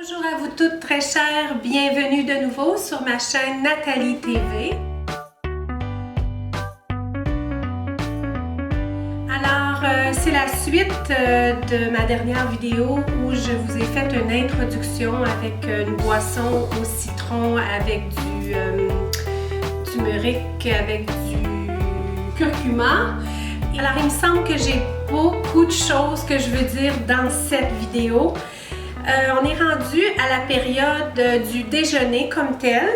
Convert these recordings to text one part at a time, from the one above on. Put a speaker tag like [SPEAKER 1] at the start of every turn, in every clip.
[SPEAKER 1] Bonjour à vous toutes très chères, bienvenue de nouveau sur ma chaîne Nathalie TV. Alors, c'est la suite de ma dernière vidéo où je vous ai fait une introduction avec une boisson au citron avec du turmeric, avec du curcuma. Alors, il me semble que j'ai beaucoup de choses que je veux dire dans cette vidéo. On est rendu à la période du déjeuner comme tel.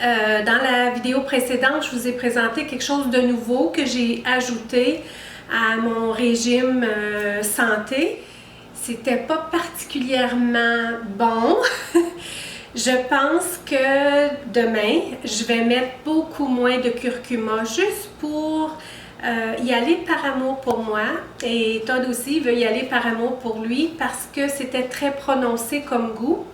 [SPEAKER 1] Dans la vidéo précédente, je vous ai présenté quelque chose de nouveau que j'ai ajouté à mon régime santé. C'était pas particulièrement bon. Je pense que demain, je vais mettre beaucoup moins de curcuma juste pour y aller par amour pour moi, et Todd aussi veut y aller par amour pour lui parce que c'était très prononcé comme goût.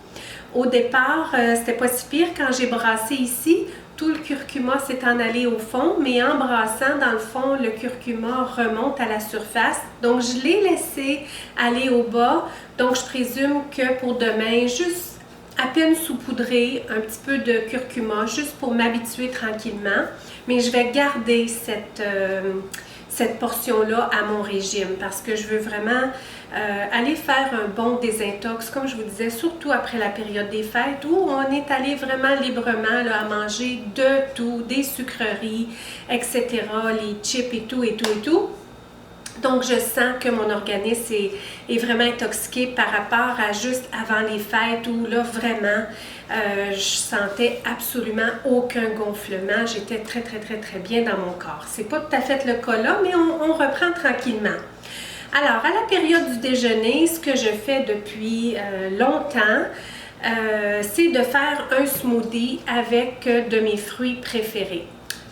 [SPEAKER 1] Au départ, c'était pas si pire. Quand j'ai brassé ici, tout le curcuma s'est en allé au fond, mais en brassant, dans le fond, le curcuma remonte à la surface. Donc, je l'ai laissé aller au bas. Donc, je présume que pour demain, juste à peine saupoudrer un petit peu de curcuma, juste pour m'habituer tranquillement. Mais je vais garder cette portion-là à mon régime parce que je veux vraiment aller faire un bon désintox, comme je vous disais, surtout après la période des fêtes où on est allé vraiment librement là, à manger de tout, des sucreries, etc., les chips et tout, et tout, et tout. Donc, je sens que mon organisme est vraiment intoxiqué par rapport à juste avant les fêtes où là, vraiment, je sentais absolument aucun gonflement. J'étais très, très, très, très bien dans mon corps. C'est pas tout à fait le cas là, mais on reprend tranquillement. Alors, à la période du déjeuner, ce que je fais depuis longtemps, c'est de faire un smoothie avec de mes fruits préférés.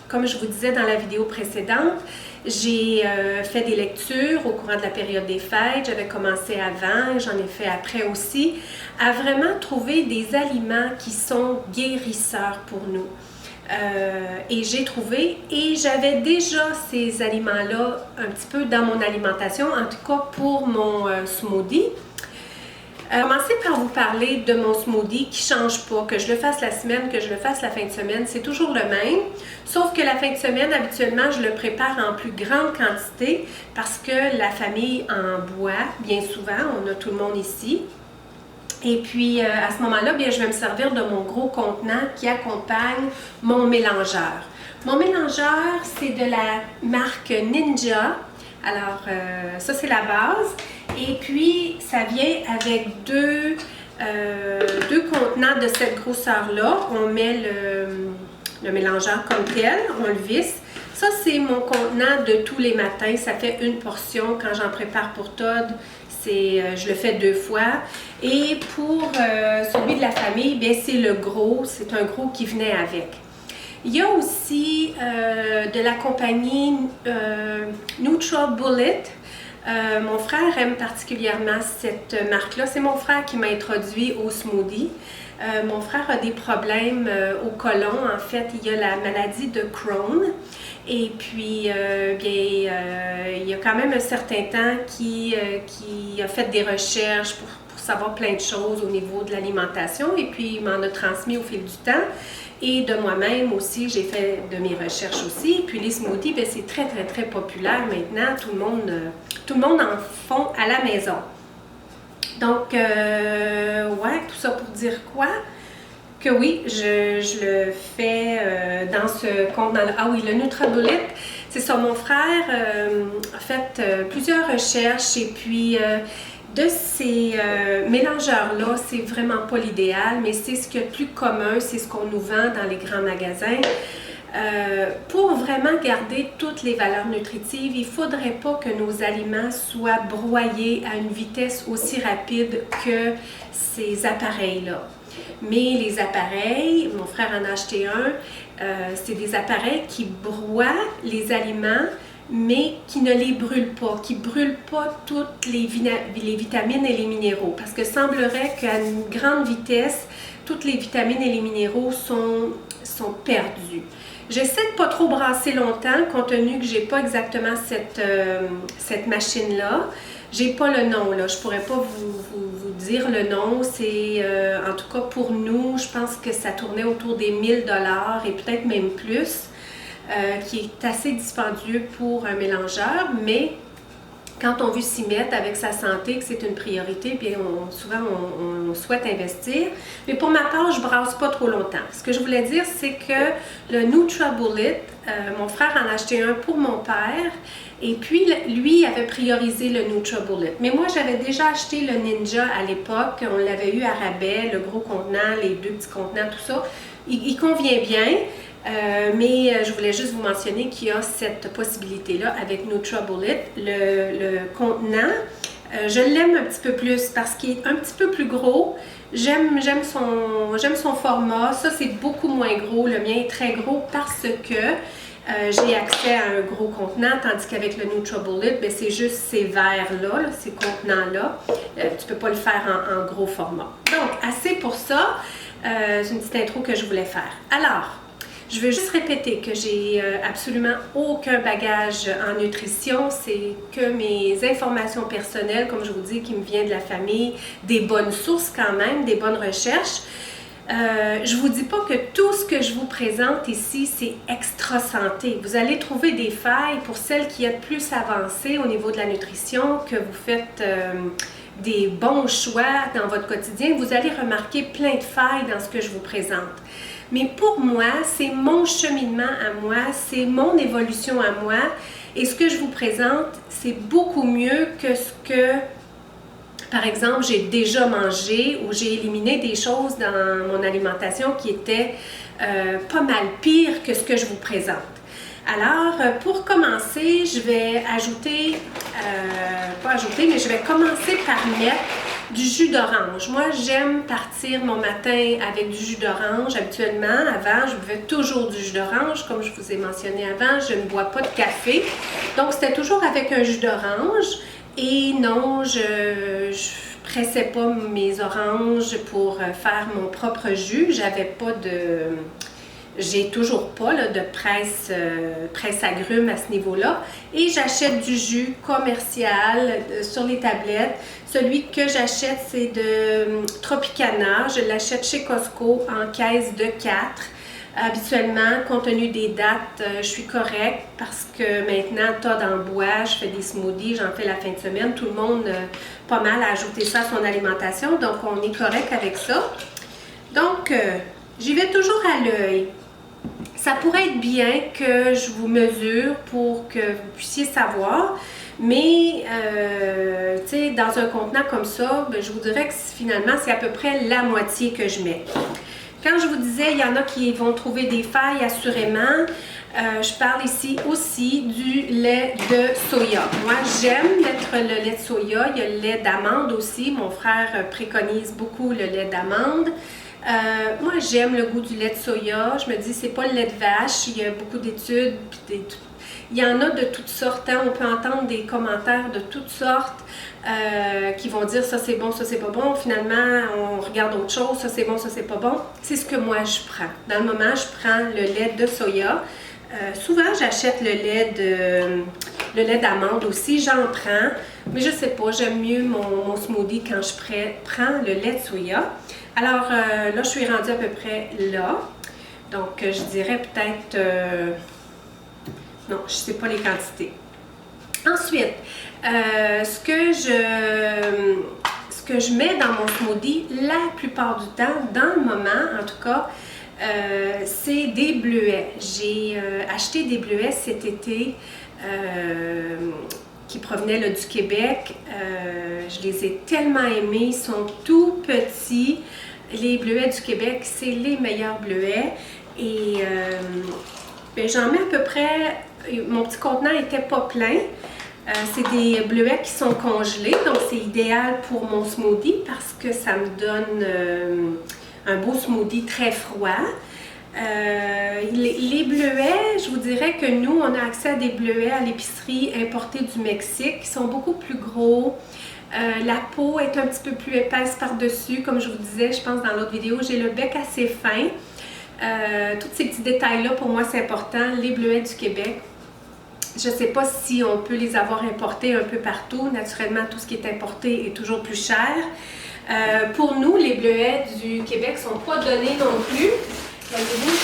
[SPEAKER 1] Comme je vous disais dans la vidéo précédente, j'ai fait des lectures au courant de la période des fêtes. J'avais commencé avant, j'en ai fait après aussi, à vraiment trouver des aliments qui sont guérisseurs pour nous. Et j'ai trouvé, et j'avais déjà ces aliments-là un petit peu dans mon alimentation, en tout cas pour mon smoothie. Commencer par vous parler de mon smoothie qui ne change pas, que je le fasse la semaine, que je le fasse la fin de semaine, c'est toujours le même. Sauf que la fin de semaine, habituellement, je le prépare en plus grande quantité parce que la famille en boit bien souvent, on a tout le monde ici. Et puis, à ce moment-là, bien, je vais me servir de mon gros contenant qui accompagne mon mélangeur. Mon mélangeur, c'est de la marque Ninja. Alors, ça, c'est la base. Et puis, ça vient avec deux contenants de cette grosseur-là. On met le mélangeur comme tel, on le visse. Ça, c'est mon contenant de tous les matins. Ça fait une portion quand j'en prépare pour Todd. Je le fais 2 fois. Et pour celui de la famille, bien, c'est le gros. C'est un gros qui venait avec. Il y a aussi de la compagnie NutraBullet. Mon frère aime particulièrement cette marque-là. C'est mon frère qui m'a introduit au smoothie. Mon frère a des problèmes au côlon. En fait, il a la maladie de Crohn. Et puis, il y a quand même un certain temps qui a fait des recherches pour savoir plein de choses au niveau de l'alimentation. Et puis, il m'en a transmis au fil du temps. Et de moi-même aussi, j'ai fait de mes recherches aussi. Puis les smoothies, bien, c'est très, très, très populaire maintenant. Tout le monde en font à la maison. Donc, ouais, tout ça pour dire quoi? Que oui, je le fais dans ce contenant-là. Ah oui, le NutraBullet, c'est ça. Mon frère a fait plusieurs recherches et puis de ces mélangeurs-là, c'est vraiment pas l'idéal, mais c'est ce qu'il y a de plus commun, c'est ce qu'on nous vend dans les grands magasins. Pour vraiment garder toutes les valeurs nutritives, il ne faudrait pas que nos aliments soient broyés à une vitesse aussi rapide que ces appareils-là. Mais les appareils, mon frère en a acheté un, c'est des appareils qui broient les aliments, mais qui ne les brûlent pas, qui ne brûlent pas toutes les vitamines et les minéraux. Parce que semblerait qu'à une grande vitesse, toutes les vitamines et les minéraux sont perdus. J'essaie de ne pas trop brasser longtemps, compte tenu que je n'ai pas exactement cette machine-là. J'ai pas le nom, là. Je pourrais pas vous dire le nom, c'est en tout cas pour nous, je pense que ça tournait autour des 1000 $ et peut-être même plus, qui est assez dispendieux pour un mélangeur, mais quand on veut s'y mettre avec sa santé, que c'est une priorité, bien souvent on souhaite investir. Mais pour ma part, je brasse pas trop longtemps. Ce que je voulais dire, c'est que le NutraBullet, mon frère en a acheté un pour mon père, et puis lui avait priorisé le NutraBullet. Mais moi, j'avais déjà acheté le Ninja à l'époque, on l'avait eu à rabais, le gros contenant, les 2 petits contenants, tout ça. Il convient bien. Mais je voulais juste vous mentionner qu'il y a cette possibilité-là avec NutraBullet. Le contenant, je l'aime un petit peu plus parce qu'il est un petit peu plus gros. J'aime son format. Ça, c'est beaucoup moins gros. Le mien est très gros parce que j'ai accès à un gros contenant, tandis qu'avec le NutraBullet, ben, c'est juste ces verres-là, ces contenants-là. Tu ne peux pas le faire en gros format. Donc, assez pour ça. C'est une petite intro que je voulais faire. Alors, je veux juste répéter que j'ai absolument aucun bagage en nutrition, c'est que mes informations personnelles, comme je vous dis, qui me viennent de la famille, des bonnes sources quand même, des bonnes recherches. Je vous dis pas que tout ce que je vous présente ici, c'est extra santé. Vous allez trouver des failles pour celles qui êtes plus avancées au niveau de la nutrition, que vous faites des bons choix dans votre quotidien. Vous allez remarquer plein de failles dans ce que je vous présente. Mais pour moi, c'est mon cheminement à moi, c'est mon évolution à moi. Et ce que je vous présente, c'est beaucoup mieux que ce que, par exemple, j'ai déjà mangé ou j'ai éliminé des choses dans mon alimentation qui étaient pas mal pires que ce que je vous présente. Alors, pour commencer, je vais ajouter, mais je vais commencer par mettre du jus d'orange. Moi, j'aime partir mon matin avec du jus d'orange. Habituellement, avant, je buvais toujours du jus d'orange. Comme je vous ai mentionné avant, je ne bois pas de café. Donc, c'était toujours avec un jus d'orange. Et non, je pressais pas mes oranges pour faire mon propre jus. J'avais pas de... J'ai toujours pas là, de presse agrumes à ce niveau-là. Et j'achète du jus commercial sur les tablettes. Celui que j'achète, c'est de Tropicana. Je l'achète chez Costco en caisse de 4. Habituellement, compte tenu des dates, je suis correcte parce que maintenant, tas d'en bois, je fais des smoothies, j'en fais la fin de semaine. Tout le monde, pas mal, a ajouté ça à son alimentation. Donc, on est correct avec ça. Donc, j'y vais toujours à l'œil. Ça pourrait être bien que je vous mesure pour que vous puissiez savoir, mais tu sais, dans un contenant comme ça, ben, je vous dirais que finalement, c'est à peu près la moitié que je mets. Quand je vous disais, il y en a qui vont trouver des failles, assurément. Je parle ici aussi du lait de soya. Moi, j'aime mettre le lait de soya. Il y a le lait d'amande aussi. Mon frère préconise beaucoup le lait d'amande. Moi, j'aime le goût du lait de soya. Je me dis, c'est pas le lait de vache. Il y a beaucoup d'études. Il y en a de toutes sortes. Hein? On peut entendre des commentaires de toutes sortes qui vont dire ça c'est bon, ça c'est pas bon. Finalement, on regarde autre chose. Ça c'est bon, ça c'est pas bon. C'est ce que moi je prends. Dans le moment, je prends le lait de soya. Souvent, j'achète le lait d'amande aussi. J'en prends. Mais je sais pas, j'aime mieux mon smoothie quand je prends le lait de soya. Alors, là, je suis rendue à peu près là. Donc, je dirais peut-être... non, je ne sais pas les quantités. Ensuite, ce que je mets dans mon smoothie, la plupart du temps, dans le moment en tout cas, c'est des bleuets. J'ai acheté des bleuets cet été qui provenaient là, du Québec. Je les ai tellement aimés, ils sont tout petits. Les bleuets du Québec, c'est les meilleurs bleuets. Et ben, j'en mets à peu près, mon petit contenant n'était pas plein. C'est des bleuets qui sont congelés, donc c'est idéal pour mon smoothie parce que ça me donne un beau smoothie très froid. Les bleuets, je vous dirais que nous, on a accès à des bleuets à l'épicerie importés du Mexique qui sont beaucoup plus gros. La peau est un petit peu plus épaisse par-dessus, comme je vous disais, je pense dans l'autre vidéo, j'ai le bec assez fin. Tous ces petits détails-là, pour moi, c'est important. Les bleuets du Québec, je ne sais pas si on peut les avoir importés un peu partout. Naturellement, tout ce qui est importé est toujours plus cher. Pour nous, les bleuets du Québec ne sont pas donnés non plus. Voyez-vous,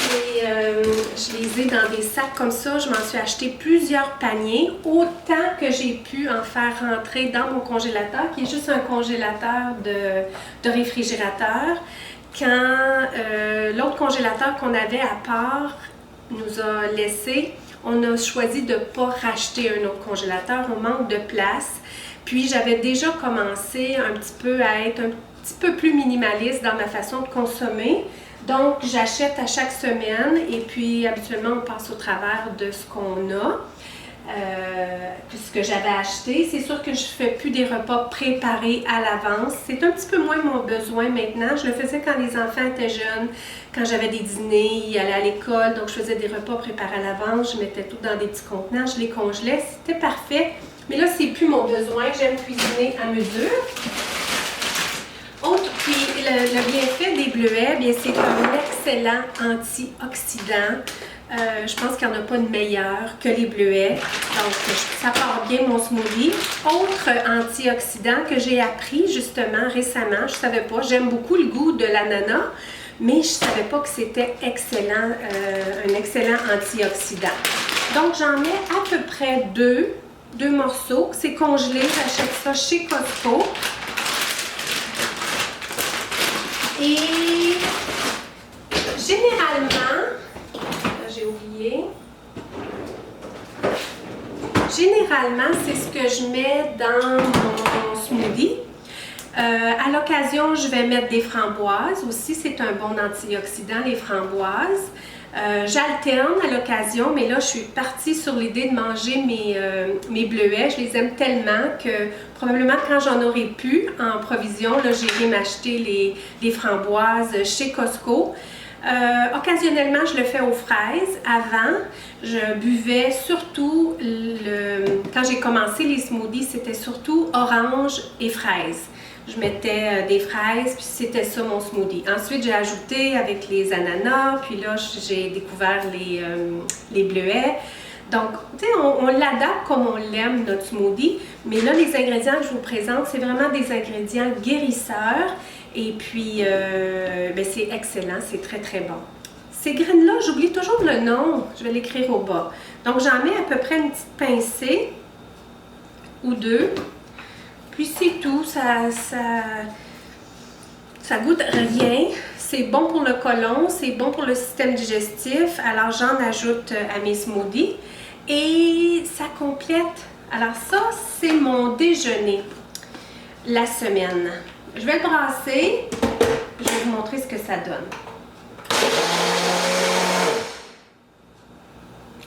[SPEAKER 1] je les ai dans des sacs comme ça. Je m'en suis acheté plusieurs paniers, autant que j'ai pu en faire rentrer dans mon congélateur, qui est juste un congélateur de réfrigérateur. Quand l'autre congélateur qu'on avait à part nous a laissé, on a choisi de ne pas racheter un autre congélateur. On manque de place. Puis j'avais déjà commencé un petit peu à être un petit peu plus minimaliste dans ma façon de consommer. Donc, j'achète à chaque semaine et puis habituellement, on passe au travers de ce qu'on a, ce que j'avais acheté. C'est sûr que je ne fais plus des repas préparés à l'avance. C'est un petit peu moins mon besoin maintenant. Je le faisais quand les enfants étaient jeunes, quand j'avais des dîners, ils allaient à l'école. Donc, je faisais des repas préparés à l'avance. Je mettais tout dans des petits contenants, je les congelais. C'était parfait. Mais là, c'est plus mon besoin. J'aime cuisiner à mesure. Autre, puis le bienfait des bleuets, bien c'est un excellent antioxydant. Je pense qu'il n'y en a pas de meilleur que les bleuets. Donc, ça part bien mon smoothie. Autre antioxydant que j'ai appris justement récemment, je ne savais pas, j'aime beaucoup le goût de l'ananas, mais je ne savais pas que c'était excellent, un excellent antioxydant. Donc, j'en mets à peu près deux morceaux. C'est congelé, j'achète ça chez Costco. Et généralement, j'ai oublié, c'est ce que je mets dans mon smoothie. À l'occasion, je vais mettre des framboises aussi, c'est un bon antioxydant, les framboises. J'alterne à l'occasion, mais là, je suis partie sur l'idée de manger mes bleuets. Je les aime tellement que probablement quand j'en aurai plus en provision, là, j'irai m'acheter les framboises chez Costco. Occasionnellement, je le fais aux fraises. Avant, je buvais surtout, quand j'ai commencé les smoothies, c'était surtout orange et fraises. Je mettais des fraises, puis c'était ça mon smoothie. Ensuite, j'ai ajouté avec les ananas, puis là, j'ai découvert les bleuets. Donc, tu sais, on l'adapte comme on l'aime, notre smoothie. Mais là, les ingrédients que je vous présente, c'est vraiment des ingrédients guérisseurs. Et puis, ben, c'est excellent, c'est très, très bon. Ces graines-là, j'oublie toujours le nom. Je vais l'écrire au bas. Donc, j'en mets à peu près une petite pincée ou deux. Puis c'est tout, ça goûte rien. C'est bon pour le côlon, c'est bon pour le système digestif. Alors j'en ajoute à mes smoothies et ça complète. Alors ça, c'est mon déjeuner la semaine. Je vais le brasser. Je vais vous montrer ce que ça donne.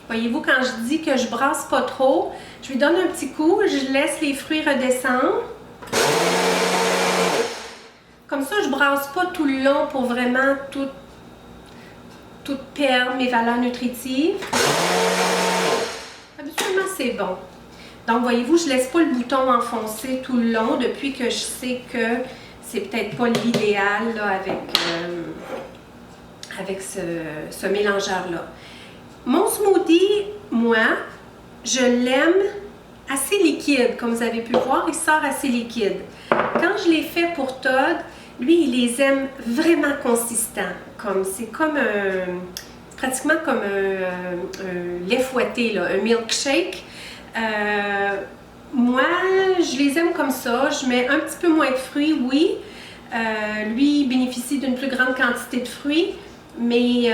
[SPEAKER 1] Voyez-vous, quand je dis que je brasse pas trop, je lui donne un petit coup, je laisse les fruits redescendre. Comme ça, je brasse pas tout le long pour vraiment tout perdre mes valeurs nutritives. Habituellement, c'est bon. Donc, voyez-vous, je laisse pas le bouton enfoncé tout le long depuis que je sais que c'est peut-être pas l'idéal avec ce mélangeur-là. Mon smoothie, moi, je l'aime assez liquide. Comme vous avez pu voir, il sort assez liquide. Quand je l'ai fait pour Todd, lui, il les aime vraiment consistants. C'est pratiquement comme un lait fouetté, là, un milkshake. Moi, je les aime comme ça. Je mets un petit peu moins de fruits, oui. Lui, il bénéficie d'une plus grande quantité de fruits, mais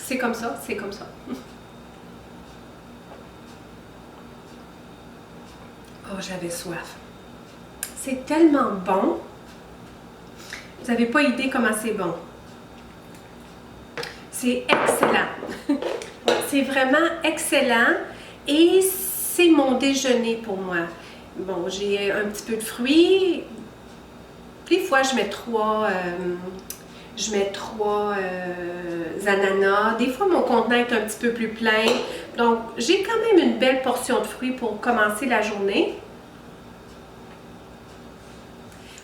[SPEAKER 1] c'est comme ça, c'est comme ça. Oh, j'avais soif. C'est tellement bon. Vous n'avez pas idée comment c'est bon. C'est excellent. C'est vraiment excellent et c'est mon déjeuner pour moi. Bon, j'ai un petit peu de fruits. Des fois, je mets trois ananas. Des fois, mon contenant est un petit peu plus plein. Donc, j'ai quand même une belle portion de fruits pour commencer la journée.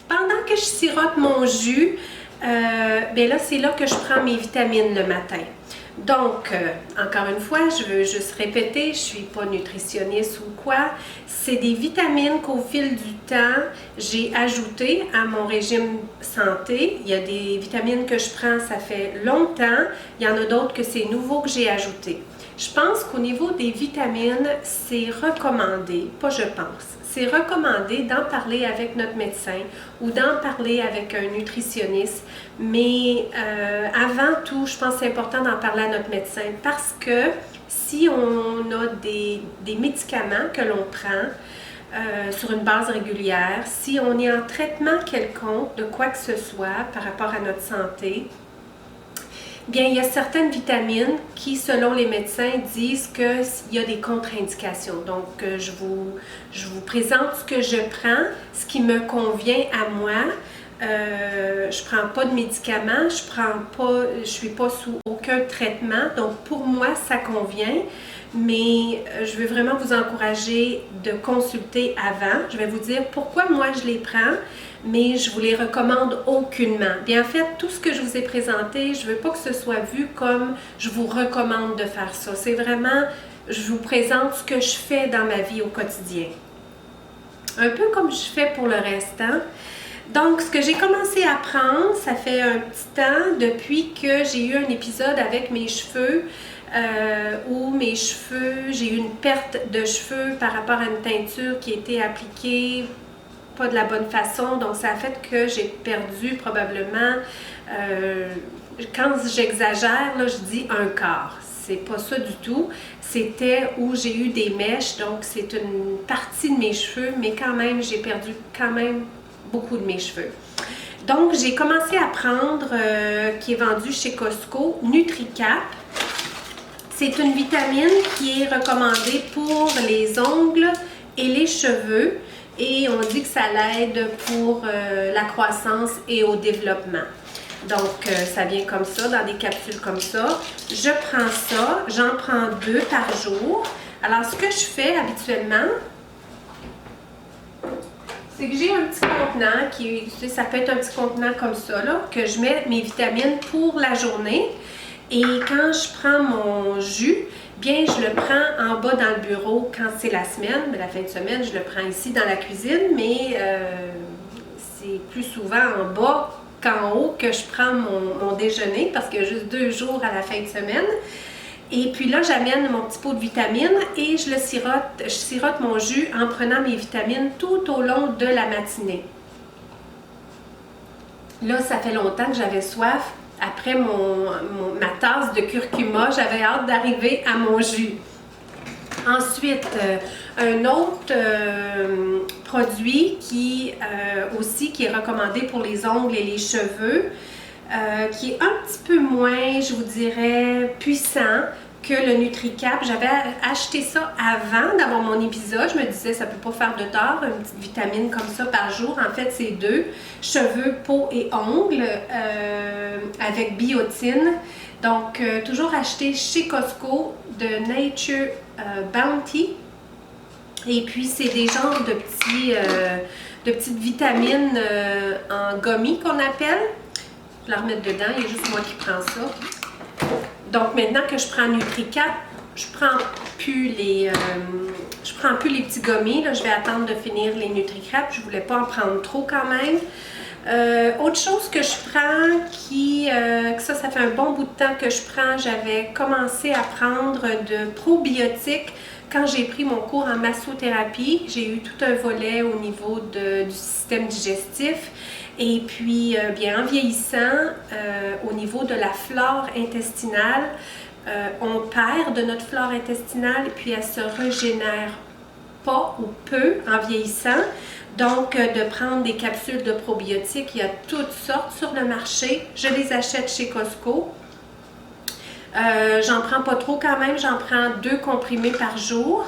[SPEAKER 1] Pendant que je sirote mon jus, bien là, c'est là que je prends mes vitamines le matin. Donc, encore une fois, je veux juste répéter, je ne suis pas nutritionniste ou quoi. C'est des vitamines qu'au fil du temps, j'ai ajoutées à mon régime santé. Il y a des vitamines que je prends, ça fait longtemps. Il y en a d'autres que c'est nouveau que j'ai ajouté. Je pense qu'au niveau des vitamines, c'est recommandé, pas je pense, c'est recommandé d'en parler avec notre médecin ou d'en parler avec un nutritionniste. Mais avant tout, je pense que c'est important d'en parler à notre médecin parce que si on a des médicaments que l'on prend sur une base régulière, si on est en traitement quelconque de quoi que ce soit par rapport à notre santé, bien, il y a certaines vitamines qui, selon les médecins, disent qu'il y a des contre-indications. Donc, je vous présente ce que je prends, ce qui me convient à moi. Je ne prends pas de médicaments, je suis pas sous aucun traitement. Donc, pour moi, ça convient. Mais je veux vraiment vous encourager de consulter avant. Je vais vous dire pourquoi moi je les prends, mais je vous les recommande aucunement. Bien en fait, tout ce que je vous ai présenté, je ne veux pas que ce soit vu comme je vous recommande de faire ça. C'est vraiment, je vous présente ce que je fais dans ma vie au quotidien. Un peu comme je fais pour le reste, hein? Donc, ce que j'ai commencé à prendre, ça fait un petit temps depuis que j'ai eu un épisode avec mes cheveux où mes cheveux, j'ai eu une perte de cheveux par rapport à une teinture qui a été appliquée pas de la bonne façon. Donc, ça a fait que j'ai perdu probablement, quand j'exagère, là, je dis un quart. C'est pas ça du tout. C'était où j'ai eu des mèches, donc c'est une partie de mes cheveux, mais quand même, j'ai perdu quand même beaucoup de mes cheveux. Donc, j'ai commencé à prendre, qui est vendu chez Costco, NutriCap. C'est une vitamine qui est recommandée pour les ongles et les cheveux. Et on dit que ça l'aide pour la croissance et au développement. Donc, ça vient comme ça, dans des capsules comme ça. Je prends ça, j'en prends 2 par jour. Alors, ce que je fais habituellement, c'est que j'ai un petit contenant qui, ça peut être un petit contenant comme ça, là, que je mets mes vitamines pour la journée. Et quand je prends mon jus, bien, je le prends en bas dans le bureau quand c'est la semaine. Mais la fin de semaine, je le prends ici dans la cuisine, mais c'est plus souvent en bas qu'en haut que je prends mon déjeuner parce qu'il y a juste 2 jours à la fin de semaine. Et puis là, j'amène mon petit pot de vitamines et je sirote mon jus en prenant mes vitamines tout au long de la matinée. Là, ça fait longtemps que j'avais soif. Après ma tasse de curcuma, j'avais hâte d'arriver à mon jus. Ensuite, un autre produit qui est recommandé pour les ongles et les cheveux, qui est un petit peu moins, je vous dirais, puissant que le NutriCap. J'avais acheté ça avant d'avoir mon épisode. Je me disais, ça ne peut pas faire de tort, une petite vitamine comme ça par jour. En fait, c'est 2, cheveux, peau et ongles, avec biotine. Donc, toujours acheté chez Costco de Nature Bounty. Et puis, c'est des genres de petites vitamines en gummy qu'on appelle. Je vais la remettre dedans, il y a juste moi qui prends ça. Donc, maintenant que je prends NutriCap, je prends plus les petits gommis. Là, je vais attendre de finir les NutriCap. Je ne voulais pas en prendre trop quand même. Autre chose que je prends, ça fait un bon bout de temps que je prends, j'avais commencé à prendre de probiotiques quand j'ai pris mon cours en massothérapie. J'ai eu tout un volet au niveau du système digestif. Et puis, bien, en vieillissant, au niveau de la flore intestinale, on perd de notre flore intestinale et puis elle se régénère pas ou peu en vieillissant. Donc, de prendre des capsules de probiotiques, il y a toutes sortes sur le marché. Je les achète chez Costco. J'en prends pas trop quand même, j'en prends 2 comprimés par jour.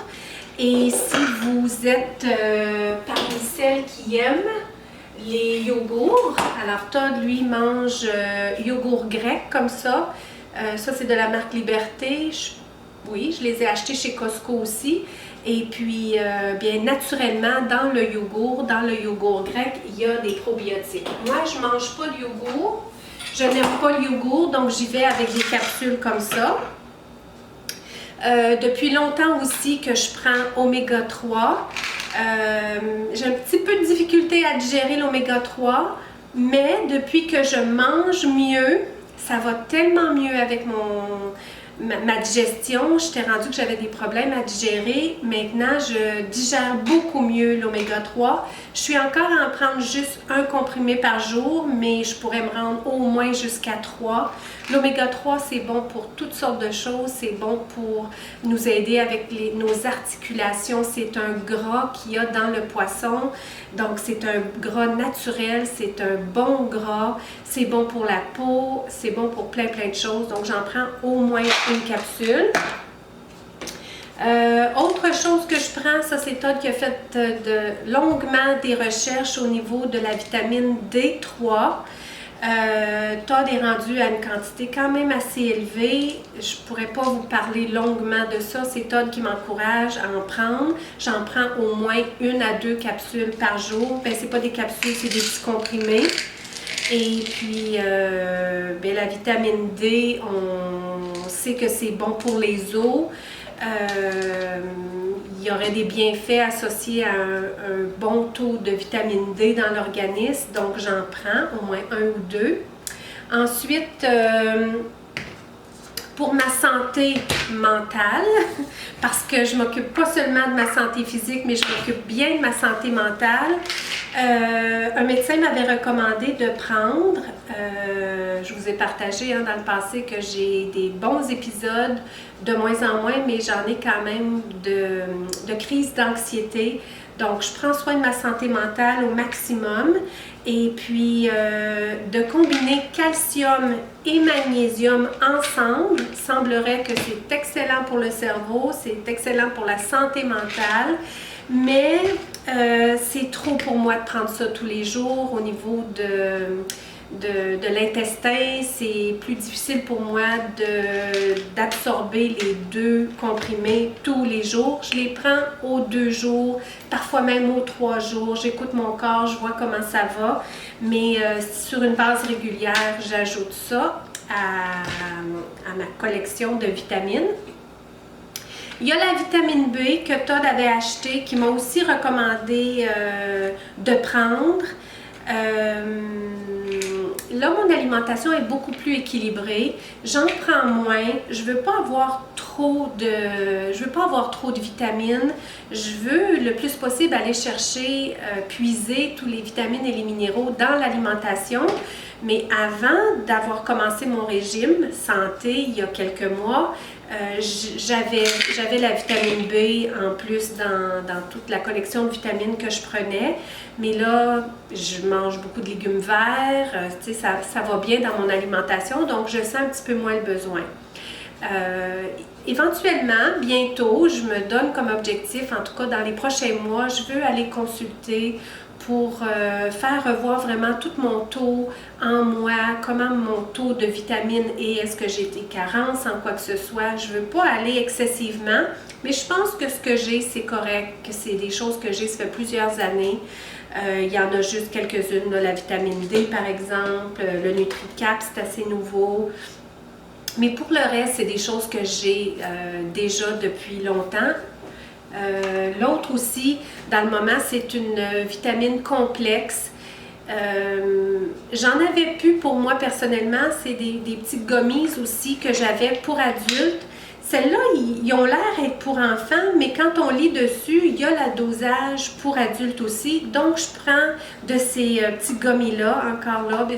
[SPEAKER 1] Et si vous êtes parmi celles qui aiment les yogourts, alors Todd, lui, mange yogourt grec comme ça. Ça, c'est de la marque Liberté. Oui, je les ai achetés chez Costco aussi. Et puis, bien naturellement, dans le yogourt grec, il y a des probiotiques. Moi, je ne mange pas de yogourt. Je n'aime pas le yogourt, donc j'y vais avec des capsules comme ça. Depuis longtemps aussi que je prends oméga 3. J'ai un petit peu de difficulté à digérer l'oméga 3, mais depuis que je mange mieux, ça va tellement mieux avec ma digestion. J'étais rendue que j'avais des problèmes à digérer. Maintenant, je digère beaucoup mieux l'oméga 3. Je suis encore à en prendre juste un comprimé par jour, mais je pourrais me rendre au moins jusqu'à 3. L'oméga 3, c'est bon pour toutes sortes de choses. C'est bon pour nous aider avec nos articulations. C'est un gras qu'il y a dans le poisson. Donc, c'est un gras naturel. C'est un bon gras. C'est bon pour la peau. C'est bon pour plein de choses. Donc, j'en prends au moins une capsule. Autre chose que je prends, ça c'est Todd qui a fait longuement des recherches au niveau de la vitamine D3. Todd est rendu à une quantité quand même assez élevée. Je ne pourrais pas vous parler longuement de ça. C'est Todd qui m'encourage à en prendre. J'en prends au moins 1 à 2 capsules par jour. Ben, c'est pas des capsules, c'est des petits comprimés. Et puis, la vitamine D, on sait que c'est bon pour les os. Il y aurait des bienfaits associés à un bon taux de vitamine D dans l'organisme, donc j'en prends au moins 1 ou 2. Ensuite, pour ma santé mentale, parce que je m'occupe pas seulement de ma santé physique, mais je m'occupe bien de ma santé mentale. Un médecin m'avait recommandé de prendre, je vous ai partagé dans le passé que j'ai des bons épisodes, de moins en moins, mais j'en ai quand même de crises d'anxiété. Donc, je prends soin de ma santé mentale au maximum. Et puis, de combiner calcium et magnésium ensemble, il semblerait que c'est excellent pour le cerveau, c'est excellent pour la santé mentale. Mais c'est trop pour moi de prendre ça tous les jours au niveau de l'intestin. C'est plus difficile pour moi d'absorber les 2 comprimés tous les jours. Je les prends aux 2 jours, parfois même aux 3 jours. J'écoute mon corps, je vois comment ça va. Mais sur une base régulière, j'ajoute ça à ma collection de vitamines. Il y a la vitamine B que Todd avait acheté, qui m'a aussi recommandé de prendre. Là, mon alimentation est beaucoup plus équilibrée. J'en prends moins. Je veux pas avoir trop de vitamines. Je veux le plus possible aller chercher, puiser tous les vitamines et les minéraux dans l'alimentation. Mais avant d'avoir commencé mon régime santé il y a quelques mois, j'avais la vitamine B en plus dans toute la collection de vitamines que je prenais. Mais là, je mange beaucoup de légumes verts, ça va bien dans mon alimentation, donc je sens un petit peu moins le besoin. Éventuellement, bientôt, je me donne comme objectif, en tout cas dans les prochains mois, je veux aller consulter pour faire revoir vraiment tout mon taux en moi, comment mon taux de vitamines est, est-ce que j'ai des carences en quoi que ce soit. Je ne veux pas aller excessivement, mais je pense que ce que j'ai, c'est correct, que c'est des choses que j'ai, ça fait plusieurs années. Il y en a juste quelques-unes, la vitamine D par exemple, le NutriCap, c'est assez nouveau. Mais pour le reste, c'est des choses que j'ai déjà depuis longtemps. L'autre aussi, dans le moment, c'est une vitamine complexe. J'en avais plus pour moi personnellement, c'est des petites gummies aussi que j'avais pour adultes. Celles-là, ils ont l'air d'être pour enfants, mais quand on lit dessus, il y a la dosage pour adultes aussi. Donc, je prends de ces petits gummies-là, encore là,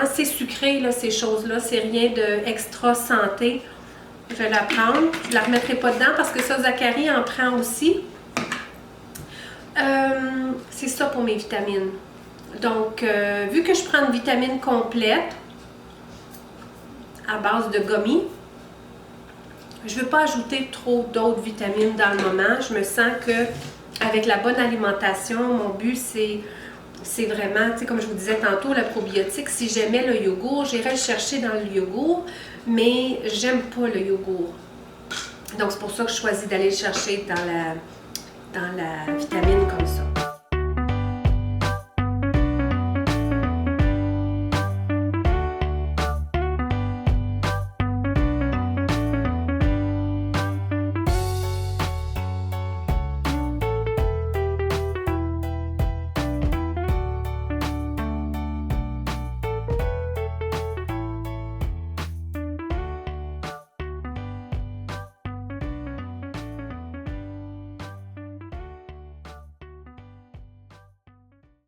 [SPEAKER 1] c'est sucré, là, ces choses-là, c'est rien d'extra santé. Je vais la prendre. Je ne la remettrai pas dedans parce que ça, Zachary en prend aussi. C'est ça pour mes vitamines. Donc, vu que je prends une vitamine complète à base de gummies, je ne veux pas ajouter trop d'autres vitamines dans le moment. Je me sens que avec la bonne alimentation, mon but c'est vraiment, comme je vous disais tantôt, la probiotique. Si j'aimais le yogourt, j'irais le chercher dans le yogourt, mais j'aime pas le yogourt. Donc c'est pour ça que je choisis d'aller le chercher dans la vitamine comme ça.